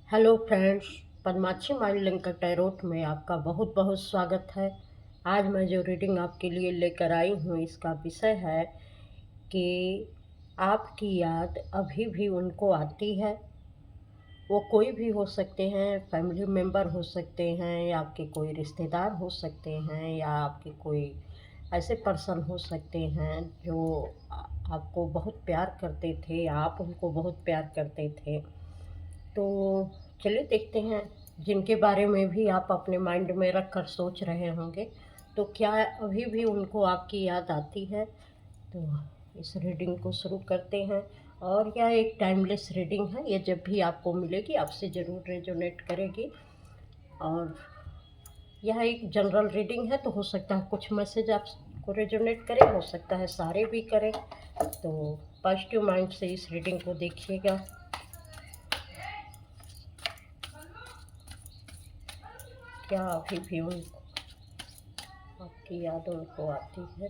Hello friends, Padmakshi mind link tarot में आपका बहुत बहुत स्वागत है। आज मैं जो रीडिंग आपके लिए लेकर आई हूँ, इसका विषय है कि आपकी याद अभी भी उनको आती है। वो कोई भी हो सकते हैं, फैमिली मेम्बर हो सकते हैं, या आपके कोई रिश्तेदार हो सकते हैं, या आपके कोई ऐसे पर्सन हो सकते हैं जो आपको बहुत प्यार करते थे, या आप उनको बहुत प्यार करते थे। तो चलिए देखते हैं, जिनके बारे में भी आप अपने माइंड में रख कर सोच रहे होंगे, तो क्या अभी भी उनको आपकी याद आती है। तो इस रीडिंग को शुरू करते हैं। और यह एक टाइमलेस रीडिंग है, ये जब भी आपको मिलेगी आपसे ज़रूर रेजोनेट करेगी। और यह एक जनरल रीडिंग है, तो हो सकता है कुछ मैसेज आपको रेजोनेट करे, हो सकता है सारे भी करें। तो पॉजिटिव माइंड से इस रीडिंग को देखिएगा। क्या अभी भी उनको आपकी याद उनको आती है?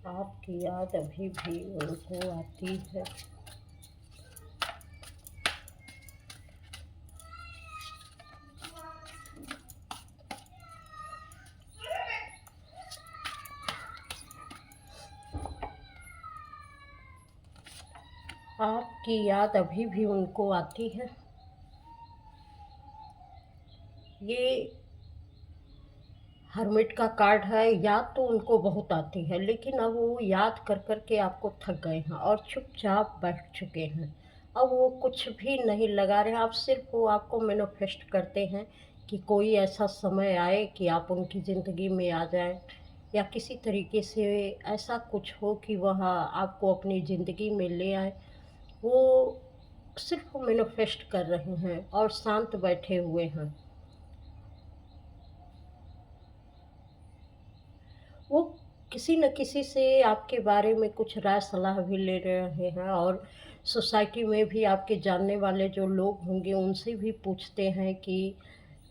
आपकी याद अभी भी उनको आती है? आपकी याद अभी भी उनको आती है? ये हर्मिट का कार्ड है। याद तो उनको बहुत आती है, लेकिन अब वो याद कर कर के आपको थक गए हैं और चुपचाप बैठ चुके हैं। अब वो कुछ भी नहीं लगा रहे हैं, आप सिर्फ वो आपको मैनिफेस्ट करते हैं कि कोई ऐसा समय आए कि आप उनकी ज़िंदगी में आ जाएं, या किसी तरीके से ऐसा कुछ हो कि वह आपको अपनी ज़िंदगी में ले आए। वो सिर्फ मैनिफेस्ट कर रहे हैं और शांत बैठे हुए हैं। वो किसी न किसी से आपके बारे में कुछ राय सलाह भी ले रहे हैं, और सोसाइटी में भी आपके जानने वाले जो लोग होंगे उनसे भी पूछते हैं कि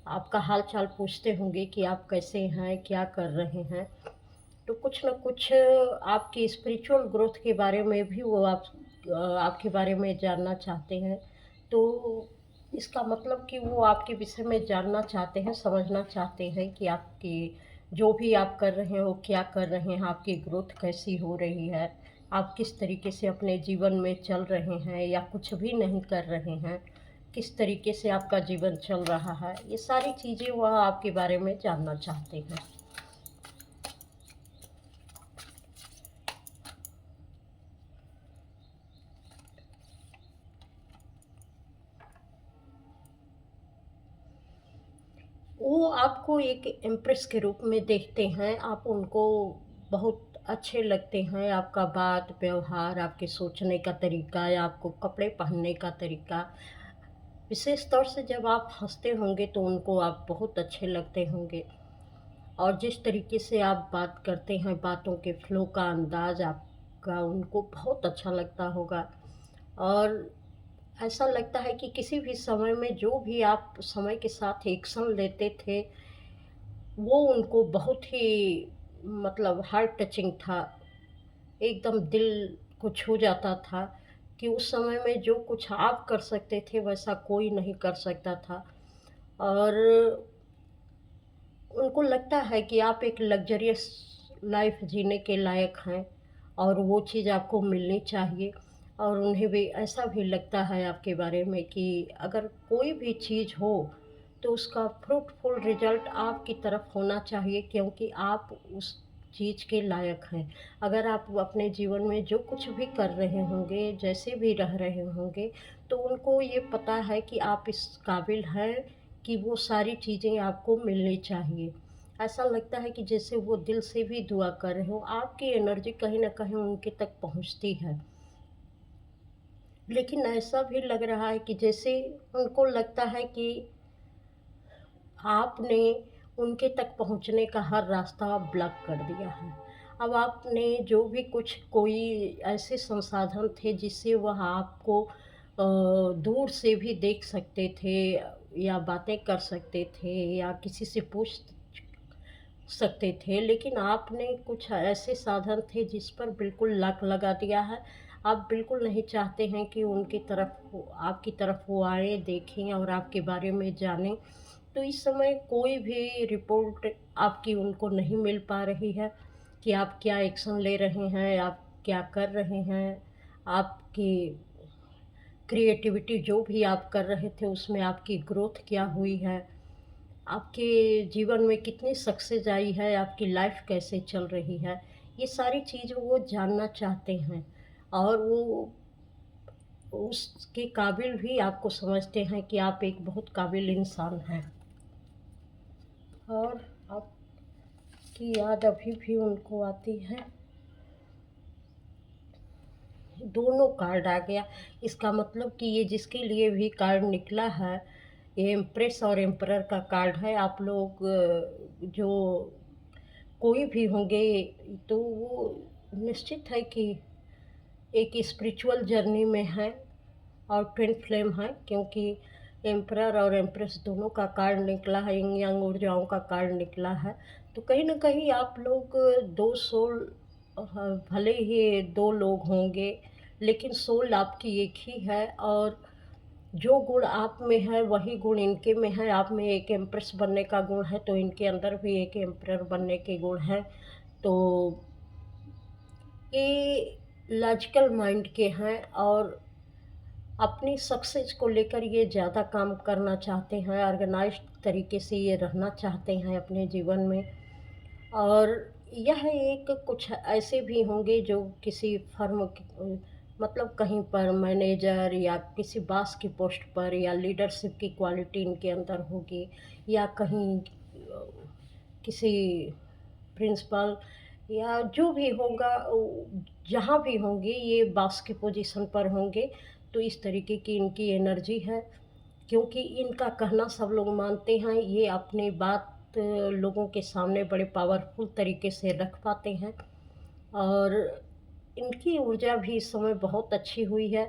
आपका हाल चाल पूछते होंगे कि आप कैसे हैं, क्या कर रहे हैं। तो कुछ न कुछ आपकी स्पिरिचुअल ग्रोथ के बारे में भी वो आपके बारे में जानना चाहते हैं। तो इसका मतलब कि वो आपके विषय में जानना चाहते हैं, समझना चाहते हैं कि आपकी जो भी आप कर रहे हो, क्या कर रहे हैं, आपकी ग्रोथ कैसी हो रही है, आप किस तरीके से अपने जीवन में चल रहे हैं या कुछ भी नहीं कर रहे हैं, किस तरीके से आपका जीवन चल रहा है। ये सारी चीज़ें वह आपके बारे में जानना चाहते हैं। वो आपको एक एम्प्रेस के रूप में देखते हैं, आप उनको बहुत अच्छे लगते हैं। आपका बात व्यवहार, आपके सोचने का तरीका, या आपको कपड़े पहनने का तरीका, विशेष तौर से जब आप हंसते होंगे तो उनको आप बहुत अच्छे लगते होंगे। और जिस तरीके से आप बात करते हैं, बातों के फ्लो का अंदाज आपका उनको बहुत अच्छा लगता होगा। और ऐसा लगता है कि किसी भी समय में जो भी आप समय के साथ एक्शन लेते थे, वो उनको बहुत ही मतलब हार्ट टचिंग था, एकदम दिल को छू जाता था कि उस समय में जो कुछ आप कर सकते थे वैसा कोई नहीं कर सकता था। और उनको लगता है कि आप एक लग्ज़रियस लाइफ़ जीने के लायक हैं, और वो चीज़ आपको मिलनी चाहिए। और उन्हें भी ऐसा भी लगता है आपके बारे में कि अगर कोई भी चीज़ हो, तो उसका फ्रूटफुल रिज़ल्ट आपकी तरफ होना चाहिए, क्योंकि आप उस चीज़ के लायक हैं। अगर आप अपने जीवन में जो कुछ भी कर रहे होंगे, जैसे भी रह रहे होंगे, तो उनको ये पता है कि आप इस काबिल हैं कि वो सारी चीज़ें आपको मिलनी चाहिए। ऐसा लगता है कि जैसे वो दिल से भी दुआ कर रहे हों, आपकी एनर्जी कहीं न कहीं उनके तक पहुँचती है। लेकिन ऐसा भी लग रहा है कि जैसे उनको लगता है कि आपने उनके तक पहुँचने का हर रास्ता ब्लॉक कर दिया है। अब आपने जो भी कुछ कोई ऐसे संसाधन थे जिससे वह आपको दूर से भी देख सकते थे, या बातें कर सकते थे, या किसी से पूछ सकते थे, लेकिन आपने कुछ ऐसे साधन थे जिस पर बिल्कुल लॉक लगा दिया है। आप बिल्कुल नहीं चाहते हैं कि उनकी तरफ आपकी तरफ वो आए, देखें और आपके बारे में जानें। तो इस समय कोई भी रिपोर्ट आपकी उनको नहीं मिल पा रही है कि आप क्या एक्शन ले रहे हैं, आप क्या कर रहे हैं, आपकी क्रिएटिविटी जो भी आप कर रहे थे उसमें आपकी ग्रोथ क्या हुई है, आपके जीवन में कितनी सक्सेस आई है, आपकी लाइफ कैसे चल रही है। ये सारी चीज़ वो जानना चाहते हैं और वो उसके काबिल भी आपको समझते हैं कि आप एक बहुत काबिल इंसान हैं। और आपकी याद अभी भी उनको आती है। दोनों कार्ड आ गया। इसका मतलब कि ये जिसके लिए भी कार्ड निकला है, ये एम्प्रेस और एम्परर का कार्ड है। आप लोग जो कोई भी होंगे तो वो निश्चित है कि एक स्पिरिचुअल जर्नी में है और ट्विन फ्लेम है, क्योंकि एम्परर और एम्प्रेस दोनों का कार्ड निकला है, यंग यंग ऊर्जाओं का कार्ड निकला है। तो कहीं ना कहीं आप लोग दो सोल, भले ही दो लोग होंगे लेकिन सोल आपकी एक ही है, और जो गुण आप में है वही गुण इनके में है। आप में एक एम्प्रेस बनने का गुण है तो इनके अंदर भी एक एम्परर बनने के गुण हैं। तो ये लॉजिकल माइंड के हैं और अपनी सक्सेस को लेकर ये ज़्यादा काम करना चाहते हैं, ऑर्गेनाइज्ड तरीके से ये रहना चाहते हैं अपने जीवन में। और यह एक कुछ ऐसे भी होंगे जो किसी फर्म मतलब कहीं पर मैनेजर या किसी बॉस की पोस्ट पर, या लीडरशिप की क्वालिटी इनके अंदर होगी, या कहीं किसी प्रिंसिपल या जो भी होगा, जहाँ भी होंगे ये बॉस की पोजीशन पर होंगे। तो इस तरीके की इनकी एनर्जी है, क्योंकि इनका कहना सब लोग मानते हैं। ये अपनी बात लोगों के सामने बड़े पावरफुल तरीके से रख पाते हैं, और इनकी ऊर्जा भी इस समय बहुत अच्छी हुई है।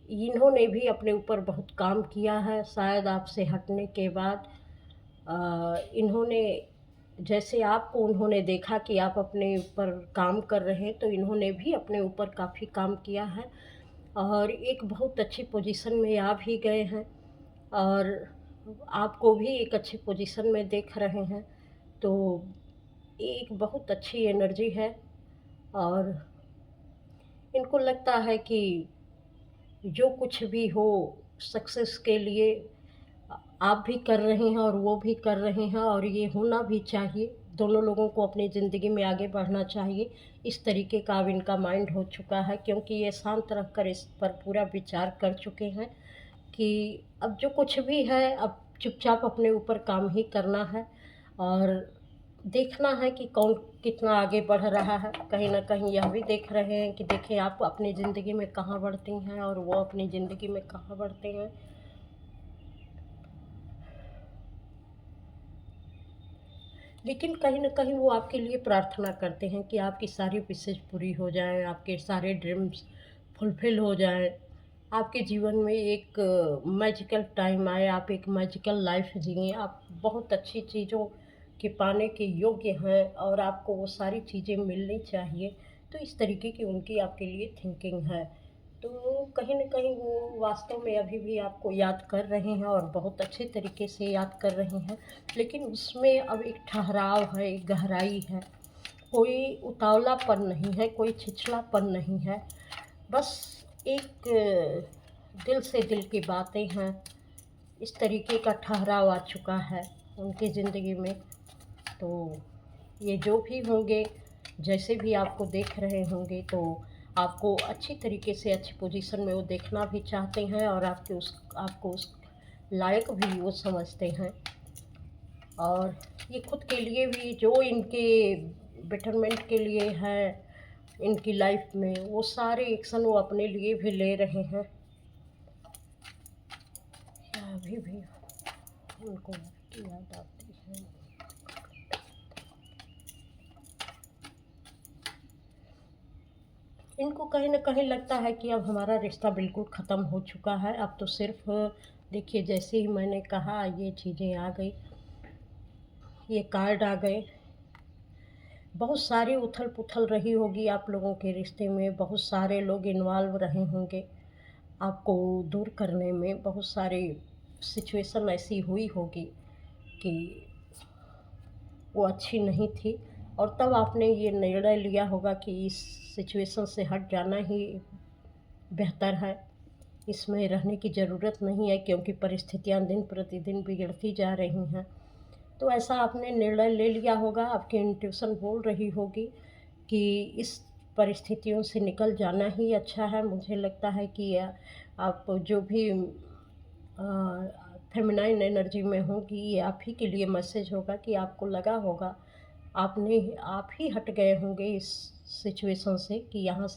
इन्होंने भी अपने ऊपर बहुत काम किया है शायद आपसे हटने के बाद। इन्होंने, जैसे आपको उन्होंने देखा कि आप अपने ऊपर काम कर रहे हैं, तो इन्होंने भी अपने ऊपर काफ़ी काम किया है और एक बहुत अच्छी पोजीशन में आ भी गए हैं, और आपको भी एक अच्छी पोजीशन में देख रहे हैं। तो ये एक बहुत अच्छी एनर्जी है, और इनको लगता है कि जो कुछ भी हो सक्सेस के लिए आप भी कर रहे हैं और वो भी कर रहे हैं, और ये होना भी चाहिए। दोनों लोगों को अपनी ज़िंदगी में आगे बढ़ना चाहिए। इस तरीके का अब इनका माइंड हो चुका है, क्योंकि ये शांत रख कर इस पर पूरा विचार कर चुके हैं कि अब जो कुछ भी है, अब चुपचाप अपने ऊपर काम ही करना है और देखना है कि कौन कितना आगे बढ़ रहा है। कहीं न कहीं यह भी देख रहे हैं कि देखें आप अपनी ज़िंदगी में कहाँ बढ़ती हैं और वो अपनी ज़िंदगी में कहाँ बढ़ते हैं। लेकिन कहीं न कहीं वो आपके लिए प्रार्थना करते हैं कि आपकी सारी विशेज़ पूरी हो जाएँ, आपके सारे ड्रीम्स फुलफ़िल हो जाएँ, आपके जीवन में एक मैजिकल टाइम आए, आप एक मैजिकल लाइफ़ जिएँ, आप बहुत अच्छी चीज़ों के पाने के योग्य हैं और आपको वो सारी चीज़ें मिलनी चाहिए। तो इस तरीके की उनकी आपके लिए थिंकिंग है। तो कहीं न कहीं वो वास्तव में अभी भी आपको याद कर रहे हैं और बहुत अच्छे तरीके से याद कर रहे हैं। लेकिन उसमें अब एक ठहराव है, एक गहराई है, कोई उतावलापन नहीं है, कोई छिछलापन नहीं है। बस एक दिल से दिल की बातें हैं, इस तरीके का ठहराव आ चुका है उनकी ज़िंदगी में। तो ये जो भी होंगे, जैसे भी आपको देख रहे होंगे, तो आपको अच्छी तरीके से अच्छी पोजीशन में वो देखना भी चाहते हैं, और आपको उस लायक भी वो समझते हैं। और ये खुद के लिए भी जो इनके बेटरमेंट के लिए है इनकी लाइफ में, वो सारे एक्शन वो अपने लिए भी ले रहे हैं। या अभी भी उनको आपकी याद आती है। इनको कहीं न कहीं लगता है कि अब हमारा रिश्ता बिल्कुल ख़त्म हो चुका है। अब तो सिर्फ़ देखिए, जैसे ही मैंने कहा ये चीज़ें आ गई, ये कार्ड आ गए। बहुत सारी उथल-पुथल रही होगी आप लोगों के रिश्ते में, बहुत सारे लोग इन्वॉल्व रहे होंगे, आपको दूर करने में बहुत सारी सिचुएशन ऐसी हुई होगी कि वो अच्छी नहीं थी और तब आपने ये निर्णय लिया होगा कि इस सिचुएशन से हट जाना ही बेहतर है। इसमें रहने की ज़रूरत नहीं है क्योंकि परिस्थितियाँ दिन प्रतिदिन बिगड़ती जा रही हैं। तो ऐसा आपने निर्णय ले लिया होगा, आपकी इंट्यूशन बोल रही होगी कि इस परिस्थितियों से निकल जाना ही अच्छा है। मुझे लगता है कि आप जो भी फेमिनाइन एनर्जी में होंगी, ये आप ही के लिए मैसेज होगा कि आपको लगा होगा, आप ही हट गए होंगे इस सिचुएशन से कि यहाँ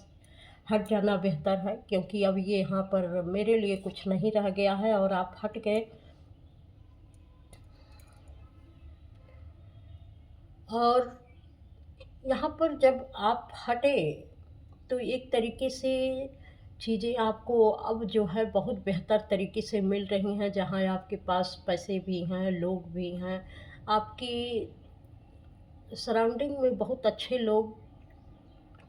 हट जाना बेहतर है क्योंकि अब ये यहाँ पर मेरे लिए कुछ नहीं रह गया है और आप हट गए। और यहाँ पर जब आप हटे तो एक तरीके से चीज़ें आपको अब जो है बहुत बेहतर तरीके से मिल रही हैं, जहाँ आपके पास पैसे भी हैं, लोग भी हैं, आपकी सराउंडिंग में बहुत अच्छे लोग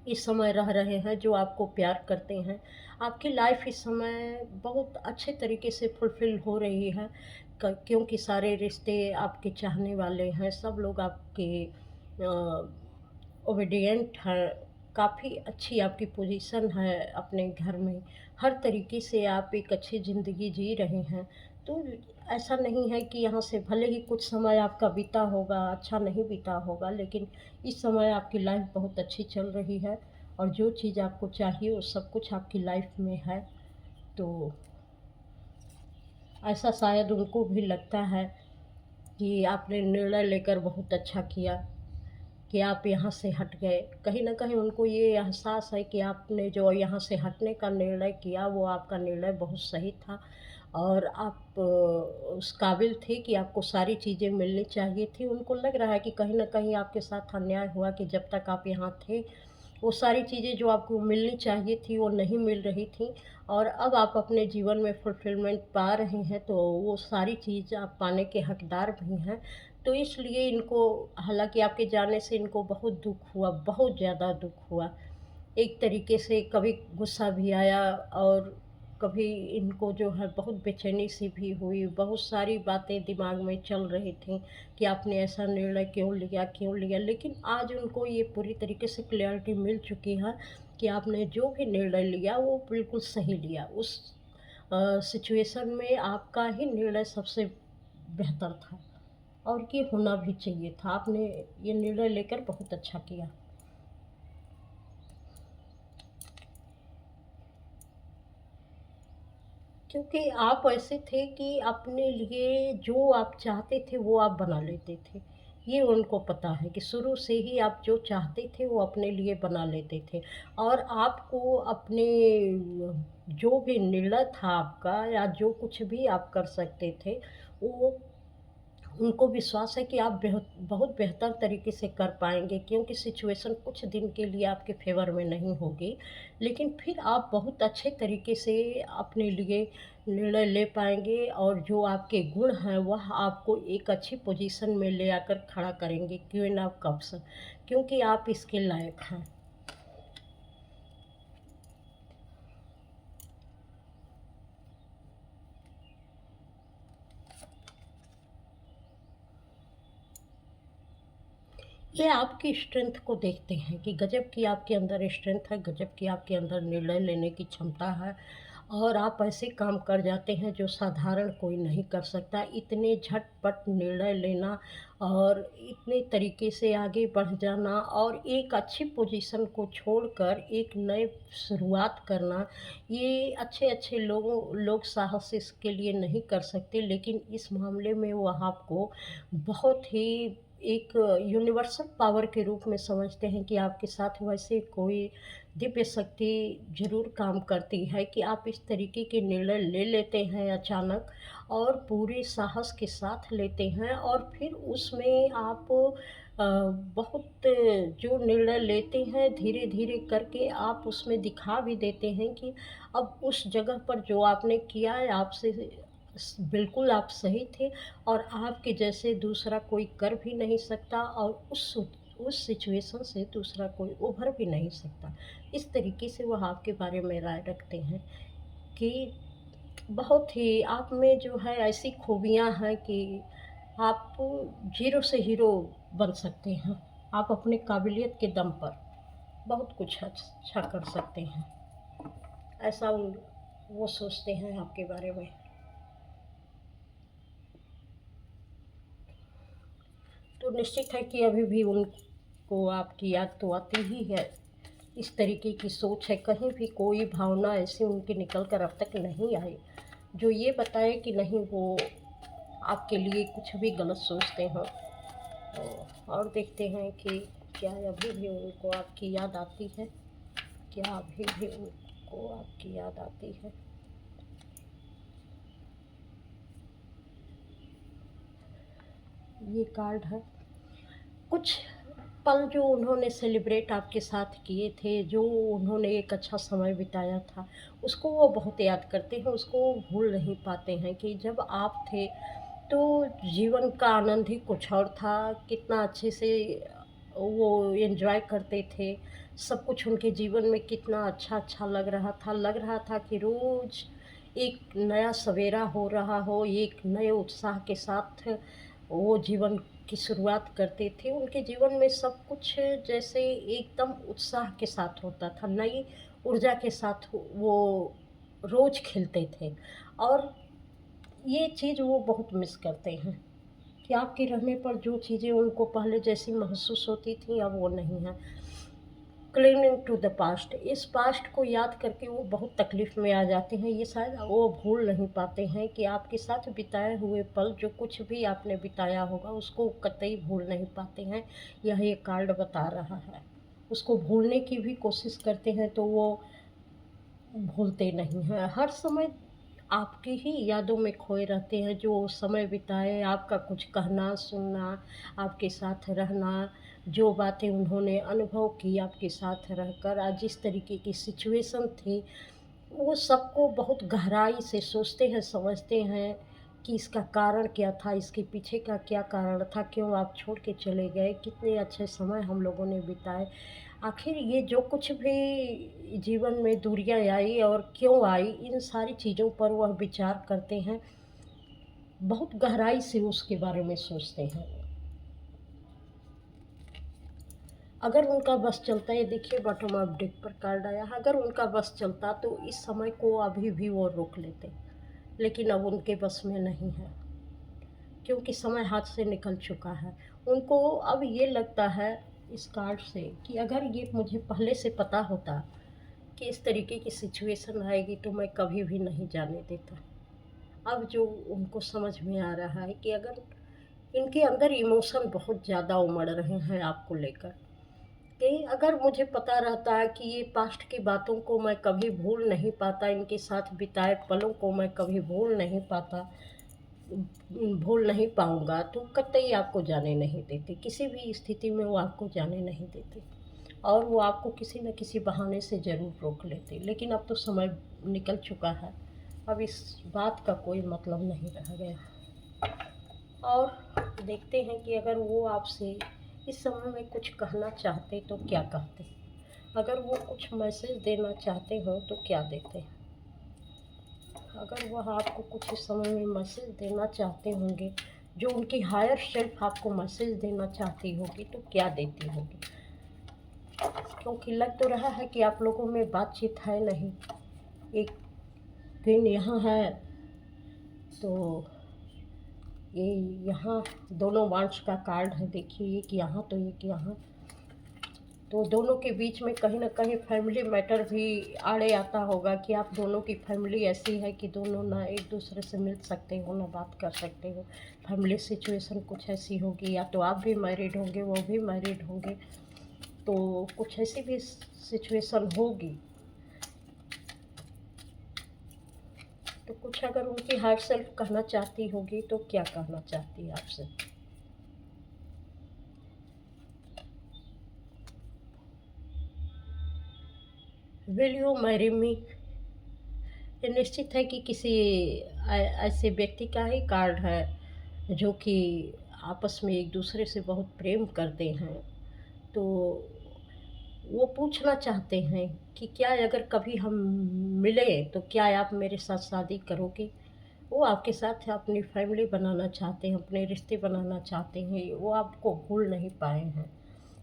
इस समय रह रहे हैं जो आपको प्यार करते हैं। आपकी लाइफ इस समय बहुत अच्छे तरीके से फुलफ़िल हो रही है क्योंकि सारे रिश्ते आपके चाहने वाले हैं, सब लोग आपके ओबीडिएंट हैं, काफ़ी अच्छी आपकी पोजीशन है अपने घर में, हर तरीके से आप एक अच्छी ज़िंदगी जी रहे हैं। तो ऐसा नहीं है कि यहाँ से भले ही कुछ समय आपका बीता होगा, अच्छा नहीं बीता होगा, लेकिन इस समय आपकी लाइफ बहुत अच्छी चल रही है और जो चीज़ आपको चाहिए वो सब कुछ आपकी लाइफ में है। तो ऐसा शायद उनको भी लगता है कि आपने निर्णय लेकर बहुत अच्छा किया कि आप यहाँ से हट गए। कहीं न कहीं उनको ये एहसास है कि आपने जो यहाँ से हटने का निर्णय किया, वो आपका निर्णय बहुत सही था और आप उस काबिल थे कि आपको सारी चीज़ें मिलनी चाहिए थी। उनको लग रहा है कि कहीं न कहीं आपके साथ अन्याय हुआ कि जब तक आप यहाँ थे, वो सारी चीज़ें जो आपको मिलनी चाहिए थी, वो नहीं मिल रही थी और अब आप अपने जीवन में फुलफ़िलमेंट पा रहे हैं, तो वो सारी चीज़ आप पाने के हकदार भी हैं। तो इसलिए इनको हालाँकि आपके जाने से इनको बहुत दुःख हुआ, बहुत ज़्यादा दुःख हुआ। एक तरीके से कभी गुस्सा भी आया और कभी इनको जो है बहुत बेचैनी-सी भी हुई, बहुत सारी बातें दिमाग में चल रही थीं कि आपने ऐसा निर्णय क्यों लिया, क्यों लिया? लेकिन आज उनको ये पूरी तरीके से क्लैरिटी मिल चुकी है कि आपने जो भी निर्णय लिया वो बिल्कुल सही लिया। उस सिचुएशन में आपका ही निर्णय सबसे बेहतर था। और ये होना भी चाहिए था। आपने ये निर्णय लेकर बहुत अच्छा किया। क्योंकि आप ऐसे थे कि अपने लिए जो आप चाहते थे वो आप बना लेते थे। ये उनको पता है कि शुरू से ही आप जो चाहते थे वो अपने लिए बना लेते थे और आपको अपने जो भी निर्णय था आपका या जो कुछ भी आप कर सकते थे, वो उनको विश्वास है कि आप बहुत बेहतर तरीके से कर पाएँगे क्योंकि सिचुएशन कुछ दिन के लिए आपके फ़ेवर में नहीं होगी। लेकिन फिर आप बहुत अच्छे तरीके से अपने लिए निर्णय ले पाएँगे और जो आपके गुण हैं वह आपको एक अच्छी पोज़ीशन में ले आकर खड़ा करेंगे क्वीन ऑफ कप्स क्योंकि आप इसके लायक हैं। ये आपकी स्ट्रेंथ को देखते हैं कि गज़ब की आपके अंदर स्ट्रेंथ है, गज़ब की आपके अंदर निर्णय लेने की क्षमता है और आप ऐसे काम कर जाते हैं जो साधारण कोई नहीं कर सकता। इतने झटपट निर्णय लेना और इतने तरीके से आगे बढ़ जाना और एक अच्छी पोज़ीशन को छोड़कर एक नए शुरुआत करना, ये अच्छे-अच्छे लोग साहस इसके लिए नहीं कर सकते लेकिन इस मामले में वह आपको बहुत ही एक यूनिवर्सल पावर के रूप में समझते हैं कि आपके साथ वैसे कोई दिव्य शक्ति ज़रूर काम करती है कि आप इस तरीके के निर्णय ले लेते हैं अचानक और पूरे साहस के साथ लेते हैं और फिर उसमें आप बहुत जो निर्णय लेते हैं धीरे-धीरे करके आप उसमें दिखा भी देते हैं कि अब उस जगह पर जो आपने किया है आपसे बिल्कुल आप सही थे और आपके जैसे दूसरा कोई कर भी नहीं सकता और उस सिचुएशन से दूसरा कोई उभर भी नहीं सकता। इस तरीके से वह आपके बारे में राय रखते हैं कि बहुत ही आप में जो है ऐसी खूबियाँ हैं कि आप ज़ीरो से हीरो बन सकते हैं। आप अपनी काबिलियत के दम पर बहुत कुछ अच्छा कर सकते हैं। ऐसा वो सोचते हैं आपके बारे में। तो निश्चित है कि अभी भी उनको आपकी याद तो आती ही है। इस तरीके की सोच है, कहीं भी कोई भावना ऐसी उनकी निकल कर अब तक नहीं आई जो ये बताए कि नहीं वो आपके लिए कुछ भी गलत सोचते हों। और देखते हैं कि क्या अभी भी उनको आपकी याद आती है, क्या अभी भी उनको आपकी याद आती है। ये कार्ड है कुछ पल जो उन्होंने सेलिब्रेट आपके साथ किए थे, जो उन्होंने एक अच्छा समय बिताया था, उसको वो बहुत याद करते हैं, उसको वो भूल नहीं पाते हैं कि जब आप थे तो जीवन का आनंद ही कुछ और था। कितना अच्छे से वो एंजॉय करते थे, सब कुछ उनके जीवन में कितना अच्छा लग रहा था। लग रहा था कि रोज़ एक नया सवेरा हो रहा हो, एक नए उत्साह के साथ वो जीवन की शुरुआत करते थे। उनके जीवन में सब कुछ जैसे एकदम उत्साह के साथ होता था, नई ऊर्जा के साथ वो रोज़ खिलते थे। और ये चीज़ वो बहुत मिस करते हैं कि आपके रहने पर जो चीज़ें उनको पहले जैसी महसूस होती थी अब वो नहीं है। क्लिंगिंग टू द पास्ट, इस पास्ट को याद करके वो बहुत तकलीफ़ में आ जाते हैं। ये शायद वो भूल नहीं पाते हैं कि आपके साथ बिताए हुए पल, जो कुछ भी आपने बिताया होगा उसको कतई भूल नहीं पाते हैं। यह ये कार्ड बता रहा है। उसको भूलने की भी कोशिश करते हैं तो वो भूलते नहीं हैं। हर समय आपकी ही यादों में खोए रहते हैं। जो समय बिताए, आपका कुछ कहना, सुनना, आपके साथ रहना, जो बातें उन्होंने अनुभव की आपके साथ रहकर, आज जिस तरीके की सिचुएशन थी, वो सबको बहुत गहराई से सोचते हैं, समझते हैं कि इसका कारण क्या था, इसके पीछे का क्या कारण था, क्यों आप छोड़ के चले गए, कितने अच्छे समय हम लोगों ने बिताए। आखिर ये जो कुछ भी जीवन में दूरियाँ आई और क्यों आई, इन सारी चीज़ों पर वह विचार करते हैं, बहुत गहराई से उसके बारे में सोचते हैं। अगर उनका बस चलता, ये देखिए बॉटम ऑफ डेक पर कार्ड आया है, अगर उनका बस चलता तो इस समय को अभी भी वो रोक लेते, लेकिन अब उनके बस में नहीं है, क्योंकि समय हाथ से निकल चुका है। उनको अब ये लगता है इस कार्ड से कि अगर ये मुझे पहले से पता होता कि इस तरीके की सिचुएशन आएगी तो मैं कभी भी नहीं जाने देता। अब जो उनको समझ में आ रहा है कि अगर इनके अंदर इमोशन बहुत ज़्यादा उमड़ रहे हैं आपको लेकर, कि अगर मुझे पता रहता है कि ये पास्ट की बातों को मैं कभी भूल नहीं पाता, इनके साथ बिताए पलों को मैं कभी भूल नहीं पाऊँगा, तो कतई आपको जाने नहीं देते। किसी भी स्थिति में वो आपको जाने नहीं देते और वो आपको किसी न किसी बहाने से ज़रूर रोक लेते। लेकिन अब तो समय निकल चुका है, अब इस बात का कोई मतलब नहीं रह गया। और देखते हैं कि अगर वो आपसे इस समय में कुछ कहना चाहते तो क्या कहते। अगर वो कुछ मैसेज देना चाहते हों तो क्या देते। अगर वह आपको कुछ इस समय में मैसेज देना चाहते होंगे, जो उनकी हायर सेल्फ आपको मैसेज देना चाहती होगी, तो क्या देती होगी। क्योंकि लग तो रहा है कि आप लोगों में बातचीत है नहीं। एक दिन यहाँ है तो ये यहाँ दोनों वांस का कार्ड है, देखिए एक यहाँ तो एक यहाँ, तो दोनों के बीच में कहीं न कहीं फैमिली मैटर भी आड़े आता होगा कि आप दोनों की फैमिली ऐसी है कि दोनों ना एक दूसरे से मिल सकते हो, ना बात कर सकते हो। फैमिली सिचुएशन कुछ ऐसी होगी, या तो आप भी मैरिड होंगे, वो भी मैरिड होंगे, तो कुछ ऐसी भी सिचुएशन होगी। तो कुछ अगर उनकी हायर सेल्फ कहना चाहती होगी तो क्या कहना चाहती है आपसे। विल यू मैरी मी, ये निश्चित है कि किसी ऐसे व्यक्ति का ही कार्ड है जो कि आपस में एक दूसरे से बहुत प्रेम करते हैं, तो वो पूछना चाहते हैं कि क्या अगर कभी हम मिले तो क्या आप मेरे साथ शादी करोगे? वो आपके साथ अपनी फैमिली बनाना चाहते हैं, अपने रिश्ते बनाना चाहते हैं, वो आपको भूल नहीं पाए हैं।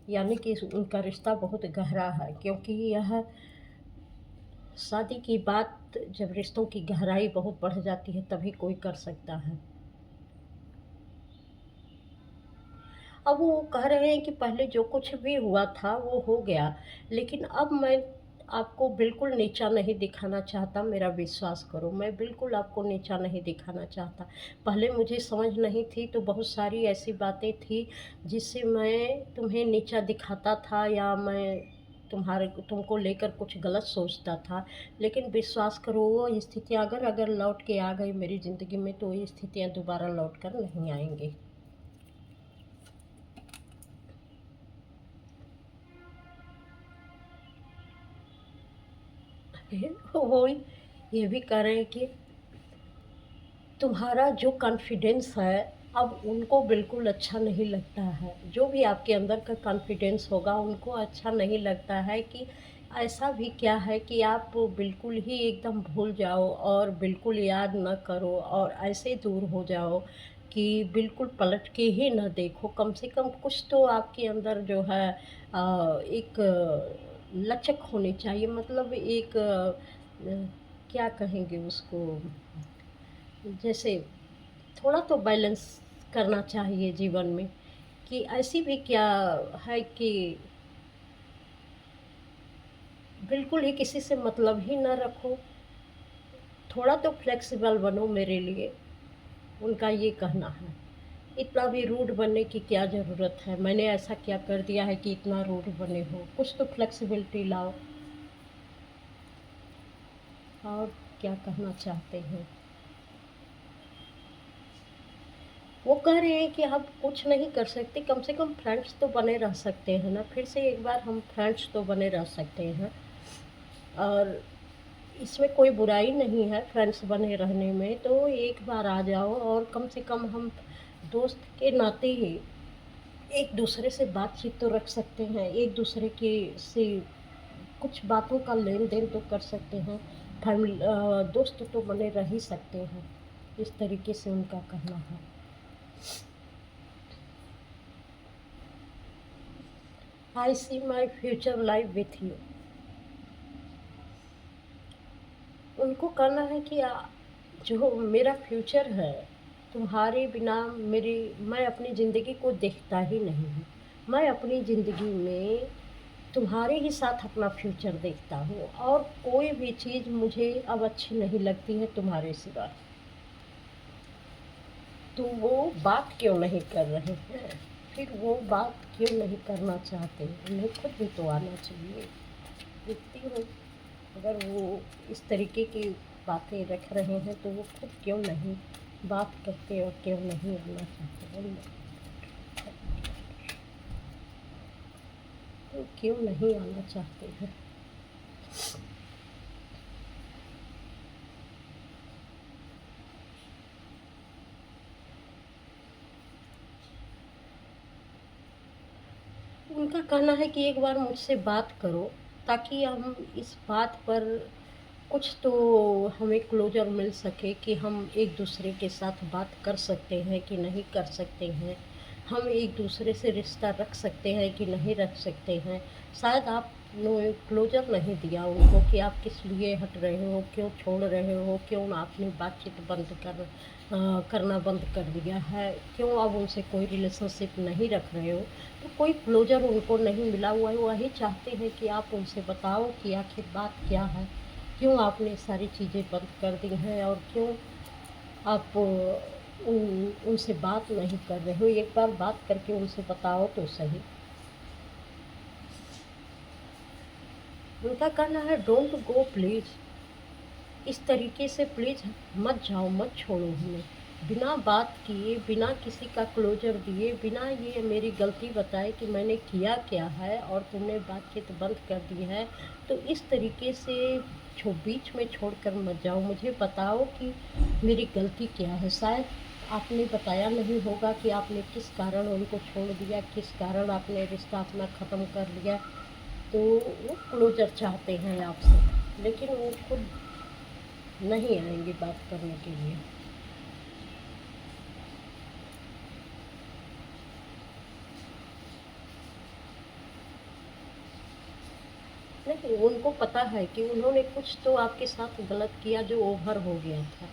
यानी कि उनका रिश्ता बहुत गहरा है, क्योंकि यह शादी की बात जब रिश्तों की गहराई बहुत बढ़ जाती है तभी कोई कर सकता है। अब वो कह रहे हैं कि पहले जो कुछ भी हुआ था वो हो गया, लेकिन अब मैं आपको बिल्कुल नीचा नहीं दिखाना चाहता, मेरा विश्वास करो, मैं बिल्कुल आपको नीचा नहीं दिखाना चाहता। पहले मुझे समझ नहीं थी तो बहुत सारी ऐसी बातें थी जिससे मैं तुम्हें नीचा दिखाता था या मैं तुमको लेकर कुछ गलत सोचता था। लेकिन विश्वास करो, वो स्थितियाँ अगर अगर लौट के आ गई मेरी ज़िंदगी में तो ये स्थितियाँ दोबारा लौट कर नहीं आएँगी। वो ये भी कह रहे हैं कि तुम्हारा जो कॉन्फिडेंस है अब उनको बिल्कुल अच्छा नहीं लगता है। जो भी आपके अंदर का कॉन्फिडेंस होगा उनको अच्छा नहीं लगता है कि ऐसा भी क्या है कि आप बिल्कुल ही एकदम भूल जाओ और बिल्कुल याद ना करो और ऐसे दूर हो जाओ कि बिल्कुल पलट के ही ना देखो। कम से कम कुछ तो आपके अंदर जो है एक लचक होनी चाहिए, मतलब एक क्या कहेंगे उसको, जैसे थोड़ा तो बैलेंस करना चाहिए जीवन में। कि ऐसी भी क्या है कि बिल्कुल ही किसी से मतलब ही ना रखो, थोड़ा तो फ्लेक्सिबल बनो मेरे लिए, उनका ये कहना है। इतना भी रूड बनने की क्या ज़रूरत है, मैंने ऐसा क्या कर दिया है कि इतना रूड बने हो, कुछ तो फ्लेक्सिबिलिटी लाओ। और क्या कहना चाहते हैं? वो कह रहे हैं कि आप कुछ नहीं कर सकते, कम से कम फ्रेंड्स तो बने रह सकते हैं ना, फिर से एक बार हम फ्रेंड्स तो बने रह सकते हैं। और इसमें कोई बुराई नहीं है फ्रेंड्स बने रहने में, तो एक बार आ जाओ और कम से कम हम दोस्त के नाते ही एक दूसरे से बातचीत तो रख सकते हैं, एक दूसरे के से कुछ बातों का लेन देन तो कर सकते हैं। फैमिली दोस्त तो बने रह ही सकते हैं, इस तरीके से उनका कहना है। I see my future life with you. उनको कहना है कि जो मेरा फ्यूचर है तुम्हारे बिना मेरी, मैं अपनी ज़िंदगी को देखता ही नहीं हूँ। मैं अपनी ज़िंदगी में तुम्हारे ही साथ अपना फ्यूचर देखता हूँ और कोई भी चीज़ मुझे अब अच्छी नहीं लगती है तुम्हारे सिवा। तो वो बात क्यों नहीं कर रहे हैं? फिर वो बात क्यों नहीं करना चाहते? उन्हें खुद भी तो आना चाहिए। देखती हूँ, अगर वो इस तरीके की बातें रख रहे हैं तो वो खुद क्यों नहीं बात करते और क्यों नहीं आना चाहते? तो क्यों नहीं आना चाहते हैं? उनका कहना है कि एक बार मुझसे बात करो ताकि हम इस बात पर कुछ तो हमें क्लोजर मिल सके कि हम एक दूसरे के साथ बात कर सकते हैं कि नहीं कर सकते हैं, हम एक दूसरे से रिश्ता रख सकते हैं कि नहीं रख सकते हैं। शायद आपने क्लोजर नहीं दिया उनको कि आप किस लिए हट रहे हो, क्यों छोड़ रहे हो, क्यों आपने बातचीत करना बंद कर दिया है, क्यों अब उनसे कोई रिलेशनशिप नहीं रख रहे हो। तो कोई क्लोजर उनको नहीं मिला हुआ है, वही चाहते हैं कि आप उनसे बताओ कि आखिर बात क्या है, क्यों आपने सारी चीज़ें बंद कर दी हैं और क्यों आप उनसे बात नहीं कर रहे हो। एक बार बात करके उनसे बताओ तो सही। उनका कहना है डोंट गो प्लीज़, इस तरीके से प्लीज़ मत जाओ, मत छोड़ो हमें। बिना बात किए, बिना किसी का क्लोजर दिए, बिना ये मेरी गलती बताए कि मैंने किया क्या है और तुमने बातचीत बंद कर दी है, तो इस तरीके से बीच में छोड़कर मत जाओ। मुझे बताओ कि मेरी गलती क्या है। शायद आपने बताया नहीं होगा कि आपने किस कारण उनको छोड़ दिया, किस कारण आपने रिश्ता अपना ख़त्म कर लिया। तो वो क्लोज़र चाहते हैं आपसे, लेकिन वो खुद नहीं आएँगे बात करने के लिए। नहीं, उनको पता है कि उन्होंने कुछ तो आपके साथ गलत किया जो ओवर हो गया था,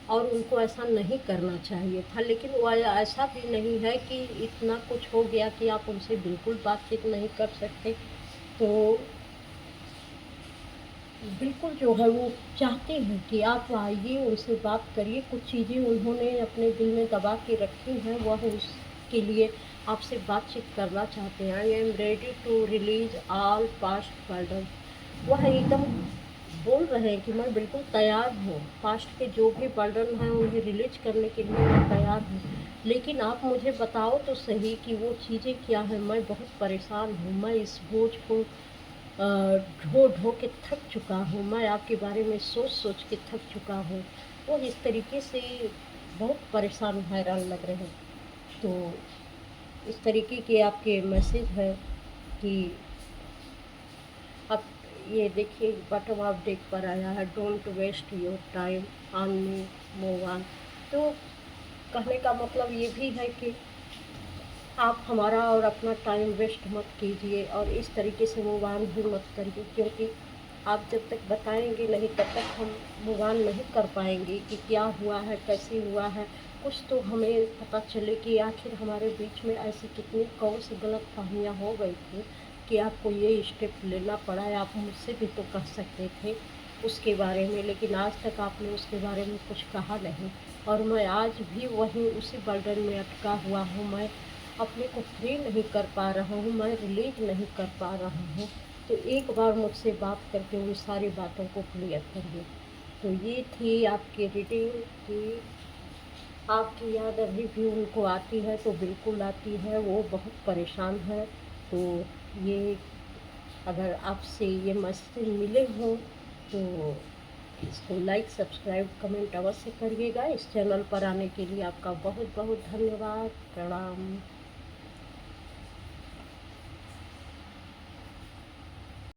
और उनको ऐसा नहीं करना चाहिए था। लेकिन वो ऐसा भी नहीं है कि इतना कुछ हो गया कि आप उनसे बिल्कुल बातचीत नहीं कर सकते। तो बिल्कुल जो है वो चाहते हैं कि आप आइए, उनसे बात करिए। कुछ चीज़ें उन्होंने अपने दिल में दबा के रखी हैं, वह उसके लिए आपसे बातचीत करना चाहते हैं। I am ready to release all past burden. वह एकदम बोल रहे हैं कि मैं बिल्कुल तैयार हूँ, पास्ट के जो भी बर्डन हैं उन्हें रिलीज़ करने के लिए मैं तैयार हूँ। लेकिन आप मुझे बताओ तो सही कि वो चीज़ें क्या हैं? मैं बहुत परेशान हूँ, मैं इस बोझ को ढो-ढो के थक चुका हूँ, मैं आपके बारे में सोच-सोच के थक चुका हूँ। वो इस तरीके से बहुत परेशान हैरान लग रहे हैं। तो इस तरीके के आपके मैसेज हैं कि आप ये देखिए, बॉटम ऑफ डेक पर आया है, don't waste your time on me, move on. तो कहने का मतलब ये भी है कि आप हमारा और अपना टाइम वेस्ट मत कीजिए, और इस तरीके से मूव ऑन भी मत करिए, क्योंकि आप जब तक बताएँगे नहीं तब तक हम मूव ऑन नहीं कर पाएँगे कि क्या हुआ है, कैसे हुआ है। कुछ तो हमें पता चले कि आखिर हमारे बीच में ऐसी कितनी कौन-सी गलतफ़हमियाँ हो गई थी कि आपको ये स्टेप लेना पड़ा। आप मुझसे भी तो कह सकते थे उसके बारे में, लेकिन आज तक आपने उसके बारे में कुछ कहा नहीं, और मैं आज भी वहीं उसी बर्डन में अटका हुआ हूँ। मैं अपने को फ्री नहीं कर पा रहा हूँ, मैं रिलीज़ नहीं कर पा रहा हूँ। तो एक बार मुझसे बात करके उन सारी बातों को क्लियर करिए। तो ये थी आपकी रीडिंग कि आपकी याद अभी भी उनको आती है, तो बिल्कुल आती है, वो बहुत परेशान हैं। तो ये अगर आपसे ये मैसेज मिले हों तो इसको लाइक, सब्सक्राइब, कमेंट अवश्य करिएगा। इस चैनल पर आने के लिए आपका बहुत बहुत धन्यवाद। प्रणाम।